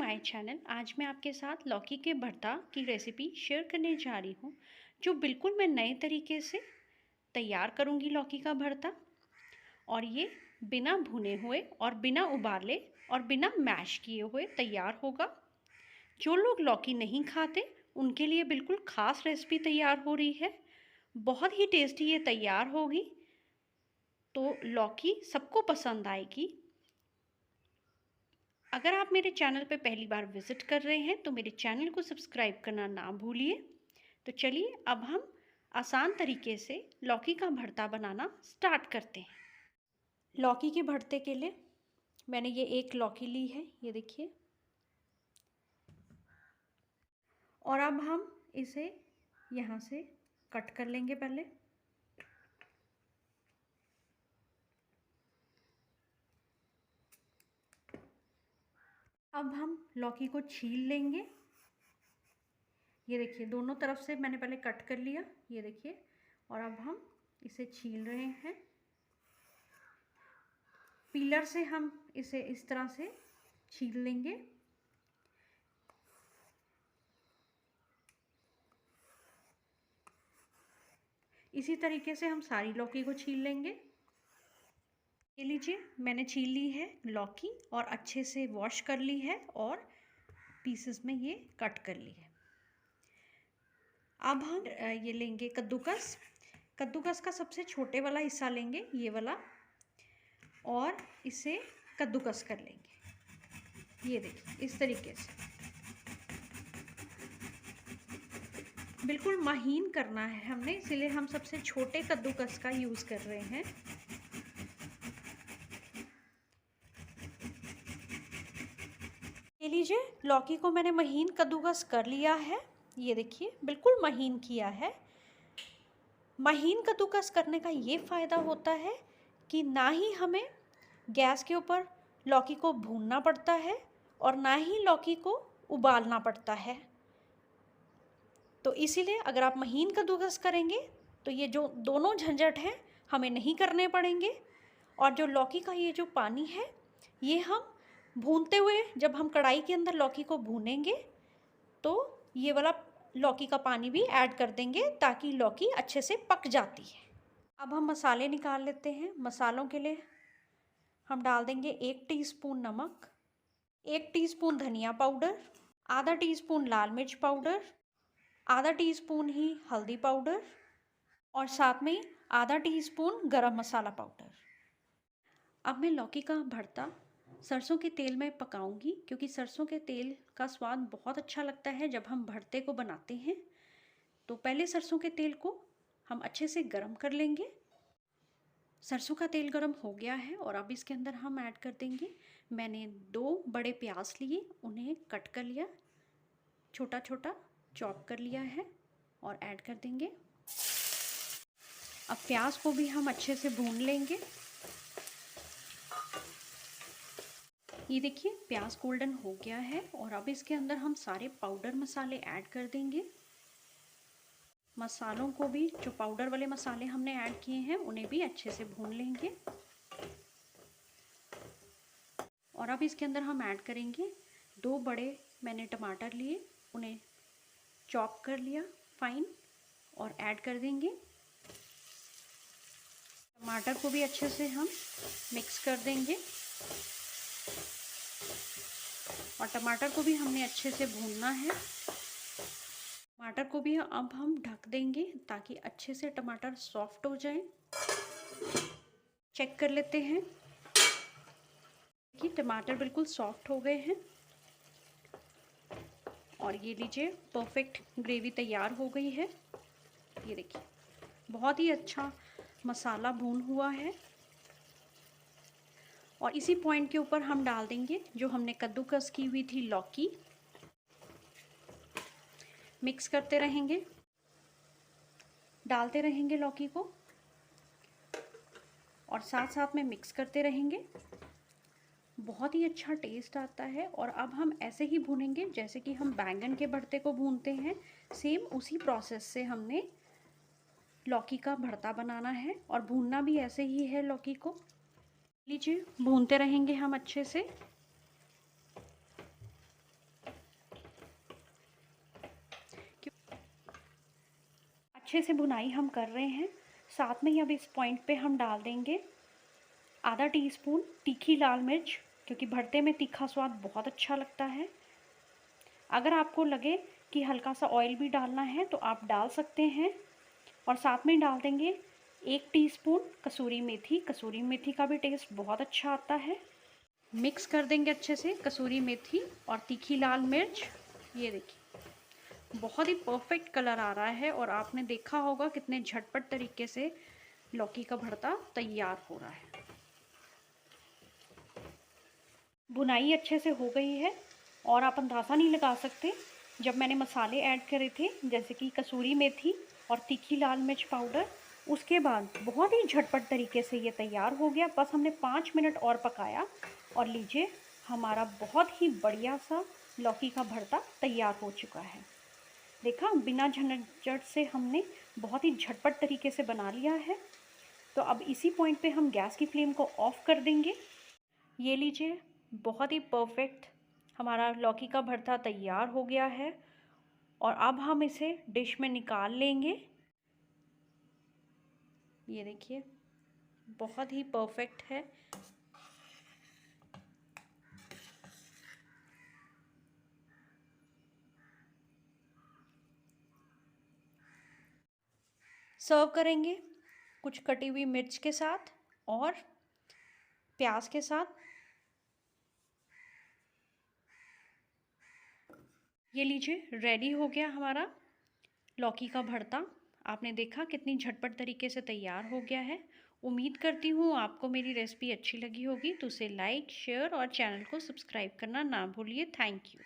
My channel. आज मैं आपके साथ लौकी के भरता की रेसिपी शेयर करने जा रही हूँ, जो बिल्कुल मैं नए तरीके से तैयार करूँगी लौकी का भरता। और ये बिना भुने हुए और बिना उबाले और बिना मैश किए हुए तैयार होगा। जो लोग लौकी नहीं खाते उनके लिए बिल्कुल ख़ास रेसिपी तैयार हो रही है। बहुत ही टेस्टी ये तैयार होगी, तो लौकी सबको पसंद आएगी। अगर आप मेरे चैनल पर पहली बार विज़िट कर रहे हैं तो मेरे चैनल को सब्सक्राइब करना ना भूलिए। तो चलिए अब हम आसान तरीके से लौकी का भरता बनाना स्टार्ट करते हैं। लौकी के भरते के लिए मैंने ये एक लौकी ली है, ये देखिए। और अब हम इसे यहाँ से कट कर लेंगे पहले। अब हम लौकी को छील लेंगे। ये देखिए, दोनों तरफ से मैंने पहले कट कर लिया, ये देखिए। और अब हम इसे छील रहे हैं। पीलर से हम इसे इस तरह से छील लेंगे। इसी तरीके से हम सारी लौकी को छील लेंगे। ये लीजिए, मैंने छील ली है लौकी और अच्छे से वॉश कर ली है और पीसेस में ये कट कर ली है। अब हम ये लेंगे कद्दूकस। कद्दूकस का सबसे छोटे वाला हिस्सा लेंगे, ये वाला, और इसे कद्दूकस कर लेंगे। ये देखिए, इस तरीके से बिल्कुल महीन करना है हमने, इसलिए हम सबसे छोटे कद्दूकस का यूज़ कर रहे हैं। ये लीजिए, लौकी को मैंने महीन कद्दूकस कर लिया है। ये देखिए, बिल्कुल महीन किया है। महीन कद्दूकस करने का ये फ़ायदा होता है कि ना ही हमें गैस के ऊपर लौकी को भूनना पड़ता है और ना ही लौकी को उबालना पड़ता है। तो इसीलिए अगर आप महीन कद्दूकस करेंगे तो ये जो दोनों झंझट हैं हमें नहीं करने पड़ेंगे। और जो लौकी का ये जो पानी है, ये हम भूनते हुए, जब हम कढ़ाई के अंदर लौकी को भूनेंगे तो ये वाला लौकी का पानी भी ऐड कर देंगे ताकि लौकी अच्छे से पक जाती है। अब हम मसाले निकाल लेते हैं। मसालों के लिए हम डाल देंगे 1 टीस्पून नमक, 1 टीस्पून धनिया पाउडर, आधा टीस्पून लाल मिर्च पाउडर, आधा टीस्पून ही हल्दी पाउडर और साथ में आधा टीस्पून गरम मसाला पाउडर। अब मैं लौकी का भरता सरसों के तेल में पकाऊंगी, क्योंकि सरसों के तेल का स्वाद बहुत अच्छा लगता है जब हम भरते को बनाते हैं। तो पहले सरसों के तेल को हम अच्छे से गरम कर लेंगे। सरसों का तेल गरम हो गया है और अब इसके अंदर हम ऐड कर देंगे, मैंने 2 बड़े प्याज लिए, उन्हें कट कर लिया, छोटा छोटा चॉप कर लिया है और ऐड कर देंगे। अब प्याज को भी हम अच्छे से भून लेंगे। ये देखिए, प्याज गोल्डन हो गया है और अब इसके अंदर हम सारे पाउडर मसाले ऐड कर देंगे। मसालों को भी, जो पाउडर वाले मसाले हमने ऐड किए हैं, उन्हें भी अच्छे से भून लेंगे। और अब इसके अंदर हम ऐड करेंगे 2 बड़े मैंने टमाटर लिए, उन्हें चॉप कर लिया फाइन और ऐड कर देंगे। टमाटर को भी अच्छे से हम मिक्स कर देंगे और टमाटर को भी हमने अच्छे से भूनना है। टमाटर को भी अब हम ढक देंगे ताकि अच्छे से टमाटर सॉफ्ट हो जाए। चेक कर लेते हैं कि टमाटर बिल्कुल सॉफ्ट हो गए हैं और ये लीजिए, परफेक्ट ग्रेवी तैयार हो गई है। ये देखिए, बहुत ही अच्छा मसाला भून हुआ है। और इसी पॉइंट के ऊपर हम डाल देंगे जो हमने कद्दूकस की हुई थी लौकी। मिक्स करते रहेंगे, डालते रहेंगे लौकी को और साथ साथ में मिक्स करते रहेंगे। बहुत ही अच्छा टेस्ट आता है। और अब हम ऐसे ही भूनेंगे जैसे कि हम बैंगन के भरते को भूनते हैं, सेम उसी प्रोसेस से हमने लौकी का भरता बनाना है और भूनना भी ऐसे ही है लौकी को। लीजिए, भूनते रहेंगे हम अच्छे से। अच्छे से भुनाई हम कर रहे हैं। साथ में ही अब इस पॉइंट पे हम डाल देंगे आधा टीस्पून तीखी लाल मिर्च, क्योंकि भरते में तीखा स्वाद बहुत अच्छा लगता है। अगर आपको लगे कि हल्का सा ऑयल भी डालना है तो आप डाल सकते हैं। और साथ में डाल देंगे 1 टीस्पून कसूरी मेथी। कसूरी मेथी का भी टेस्ट बहुत अच्छा आता है। मिक्स कर देंगे अच्छे से कसूरी मेथी और तीखी लाल मिर्च। ये देखिए बहुत ही परफेक्ट कलर आ रहा है और आपने देखा होगा कितने झटपट तरीके से लौकी का भरता तैयार हो रहा है। भुनाई अच्छे से हो गई है और आप अंदाज़ा नहीं लगा सकते, जब मैंने मसाले ऐड करे थे जैसे कि कसूरी मेथी और तीखी लाल मिर्च पाउडर, उसके बाद बहुत ही झटपट तरीके से ये तैयार हो गया। बस हमने 5 मिनट और पकाया और लीजिए हमारा बहुत ही बढ़िया सा लौकी का भरता तैयार हो चुका है। देखा, बिना झंझट से हमने बहुत ही झटपट तरीके से बना लिया है। तो अब इसी पॉइंट पे हम गैस की फ्लेम को ऑफ़ कर देंगे। ये लीजिए बहुत ही परफेक्ट हमारा लौकी का भरता तैयार हो गया है और अब हम इसे डिश में निकाल लेंगे। ये देखिए बहुत ही परफेक्ट है। सर्व करेंगे कुछ कटी हुई मिर्च के साथ और प्याज के साथ। ये लीजिए रेडी हो गया हमारा लौकी का भरता। आपने देखा कितनी झटपट तरीके से तैयार हो गया है। उम्मीद करती हूँ आपको मेरी रेसिपी अच्छी लगी होगी, तो उसे लाइक, शेयर और चैनल को सब्सक्राइब करना ना भूलिए। Thank you.